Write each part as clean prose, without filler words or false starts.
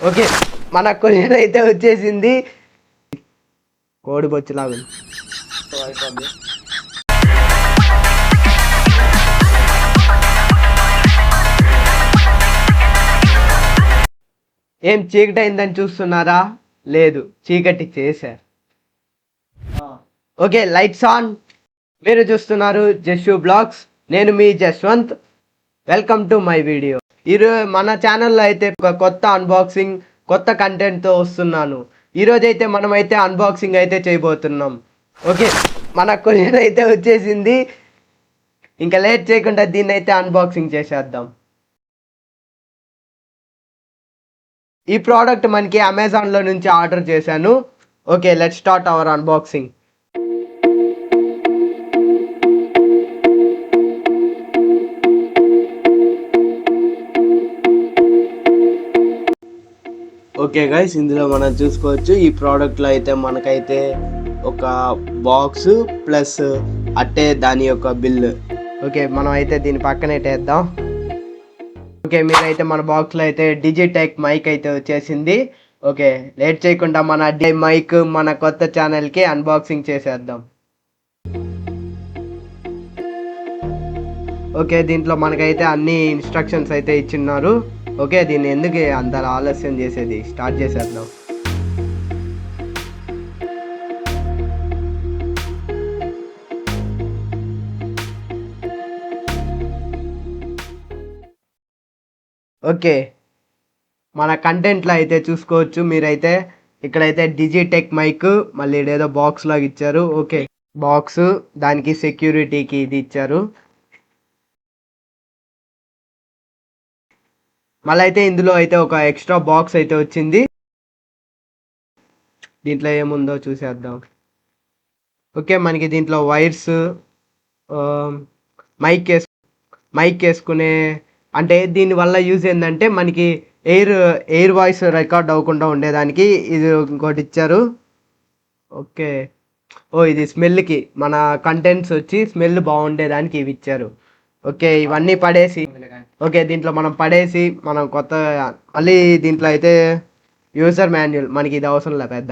Okay, మన courier అయితే వచ్చేసింది. కోడి బొచ్చులాగా ఏం చీకటి అయిందని చూస్తున్నారా? లేదు, చీకటి చేశారు. Okay, lights on. మీరు చూస్తున్నారు జస్సు బ్లాగ్స్. నేను మీ Jaswanth. Welcome to my video. ఈరోజు మన ఛానల్లో అయితే ఒక కొత్త అన్బాక్సింగ్, కొత్త కంటెంట్తో వస్తున్నాను. ఈరోజు అయితే మనమైతే అన్బాక్సింగ్ అయితే చేయబోతున్నాం. ఓకే, మన కొరియర్ అయితే వచ్చేసింది. ఇంకా లేట్ చేయకుండా దీన్ని అయితే అన్బాక్సింగ్ చేసేద్దాం. ఈ ప్రోడక్ట్ మనకి అమెజాన్లో నుంచి ఆర్డర్ చేశాను. Okay, let's start our unboxing. Okay guys, ఇందులో మనం చూసుకోవచ్చు ఈ ప్రోడక్ట్లో అయితే మనకైతే ఒక బాక్స్ ప్లస్ అట్టే దాని యొక్క బిల్. ఓకే, మనం అయితే దీని పక్కనే వేద్దాం. ఓకే, మీరైతే మన బాక్స్లో అయితే డిజిటెక్ మైక్ అయితే వచ్చేసింది. ఓకే, లేట్ చేయకుండా మన మైక్ మన కొత్త ఛానల్కి అన్బాక్సింగ్ చేసేద్దాం. ఓకే, దీంట్లో మనకైతే అన్ని ఇన్స్ట్రక్షన్స్ అయితే ఇచ్చిన్నారు. ఓకే, దీన్ని ఎందుకు అంత ఆలస్యం చేసేది, స్టార్ట్ చేసేద్దాం. ఓకే, మన కంటెంట్లో అయితే చూసుకోవచ్చు మీరైతే. ఇక్కడైతే డిజిటెక్ మైక్, మళ్ళీ ఏదో బాక్స్ లాగా ఇచ్చారు. ఓకే, బాక్స్, దానికి సెక్యూరిటీకి ఇది ఇచ్చారు. మళ్ళీ అయితే ఇందులో అయితే ఒక ఎక్స్ట్రా బాక్స్ అయితే వచ్చింది. దీంట్లో ఏముందో చూసేద్దాం. ఓకే, మనకి దీంట్లో వైర్స్, మైక్ వేసుకునే, అంటే దీనివల్ల యూజ్ ఏంటంటే మనకి ఎయిర్ వాయిస్ రికార్డ్ అవ్వకుండా ఉండేదానికి ఇది ఇంకోటి ఇచ్చారు. ఓకే, ఇది స్మెల్కి, మన కంటెంట్స్ వచ్చి స్మెల్ బాగుండేదానికి ఇవి ఇచ్చారు. ఓకే, ఇవన్నీ పడేసి, ఓకే దీంట్లో మనం పడేసి మనం కొత్త మళ్ళీ దీంట్లో అయితే యూజర్ మాన్యువల్, మనకి ఇది అవసరం లే పెద్ద.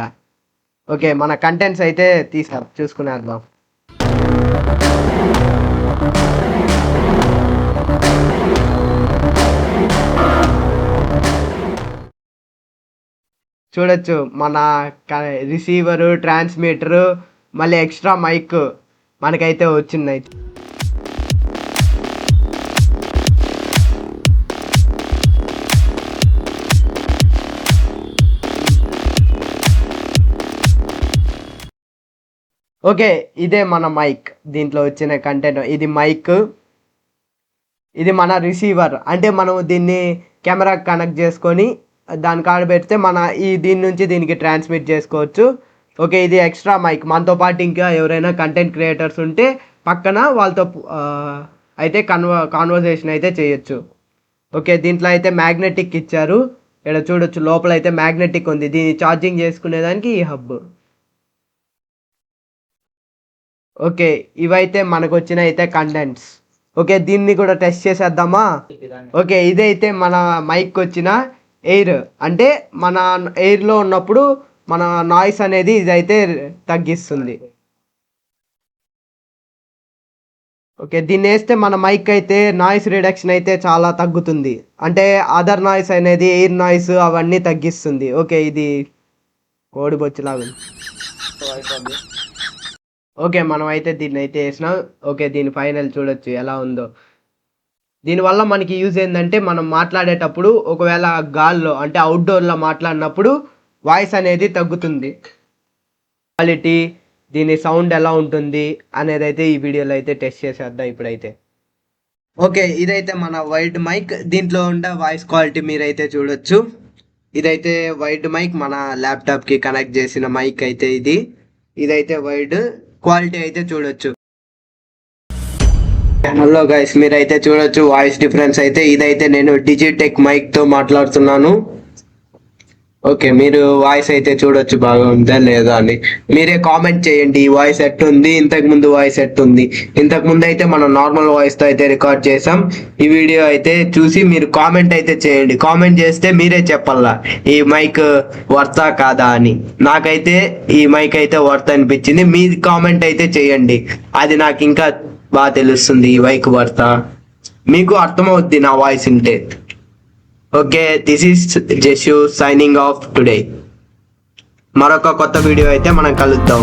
ఓకే, మన కంటెంట్స్ అయితే చూసుకునేద్దాం. చూడొచ్చు మన రిసీవరు, ట్రాన్స్మిటరు, మళ్ళీ ఎక్స్ట్రా మైక్ మనకైతే వచ్చినాయి. ఓకే, ఇదే మన మైక్, దీంట్లో వచ్చిన కంటెంట్. ఇది మైక్, ఇది మన రిసీవర్. అంటే మనం దీన్ని కెమెరా కనెక్ట్ చేసుకొని దాని కాడ పెడితే మన దీని నుంచి దీనికి ట్రాన్స్మిట్ చేసుకోవచ్చు. ఓకే, ఇది ఎక్స్ట్రా మైక్. మనతో పాటు ఇంకా ఎవరైనా కంటెంట్ క్రియేటర్స్ ఉంటే పక్కన వాళ్ళతో అయితే కాన్వర్సేషన్ అయితే చేయొచ్చు. ఓకే, దీంట్లో అయితే మ్యాగ్నెటిక్ ఇచ్చారు. ఇక్కడ చూడొచ్చు, లోపల అయితే మ్యాగ్నెటిక్ ఉంది. దీన్ని ఛార్జింగ్ చేసుకునేదానికి ఈ హబ్. ఓకే, ఇవైతే మనకు వచ్చిన అయితే కంటెంట్స్. ఓకే, దీన్ని కూడా టెస్ట్ చేసేద్దామా? ఓకే, ఇదైతే మన మైక్ వచ్చిన ఎయిర్, అంటే మన ఎయిర్లో ఉన్నప్పుడు మన నాయిస్ అనేది ఇదైతే తగ్గిస్తుంది. ఓకే, దీన్ని వేస్తే మన మైక్ అయితే నాయిస్ రిడక్షన్ అయితే చాలా తగ్గుతుంది. అంటే అదర్ నాయిస్ అనేది, ఎయిర్ నాయిస్ అవన్నీ తగ్గిస్తుంది. ఓకే, ఇది కోడి బొచ్చులాగా. ఓకే, మనం అయితే దీన్ని అయితే వేసినాం. ఓకే, దీని ఫైనల్ చూడొచ్చు ఎలా ఉందో. దీనివల్ల మనకి యూజ్ ఏంటంటే మనం మాట్లాడేటప్పుడు ఒకవేళ గాల్లో, అంటే అవుట్డోర్లో మాట్లాడినప్పుడు వాయిస్ అనేది తగ్గుతుంది. క్వాలిటీ, దీని సౌండ్ ఎలా ఉంటుంది అనేది అయితే ఈ వీడియోలో అయితే టెస్ట్ చేసేద్దాం ఇప్పుడైతే. ఓకే, ఇదైతే మన వైడ్ మైక్. దీంట్లో ఉండే వాయిస్ క్వాలిటీ మీరైతే చూడొచ్చు. ఇదైతే వైడ్ మైక్, మన ల్యాప్టాప్కి కనెక్ట్ చేసిన మైక్ అయితే ఇదైతే వైడ్ క్వాలిటీ అయితే చూడొచ్చు. హలో గైస్, మీరైతే చూడొచ్చు వాయిస్ డిఫరెన్స్ అయితే. ఇదైతే నేను డిజిటెక్ మైక్ తో మాట్లాడుతున్నాను. ఓకే, మీరు వాయిస్ అయితే చూడొచ్చు బాగా ఉందా లేదా అని. మీరే కామెంట్ చేయండి ఈ వాయిస్ ఎట్టుంది, ఇంతకు ముందు వాయిస్ ఎట్టుంది. ఇంతకు ముందు అయితే మనం నార్మల్ వాయిస్ తో అయితే రికార్డ్ చేసాం. ఈ వీడియో అయితే చూసి మీరు కామెంట్ అయితే చేయండి. కామెంట్ చేస్తే మీరే చెప్పాలా ఈ మైక్ వర్తా కాదా అని. నాకైతే ఈ మైక్ అయితే వర్త్ అనిపించింది. మీ కామెంట్ అయితే చేయండి, అది నాకు ఇంకా బాగా తెలుస్తుంది ఈ మైక్ వర్తా. మీకు అర్థమవుద్ది నా వాయిస్ ఉంటే. Okay, this is Jassu signing off today. మరొక కొత్త వీడియో అయితే మనం కలుద్దాం.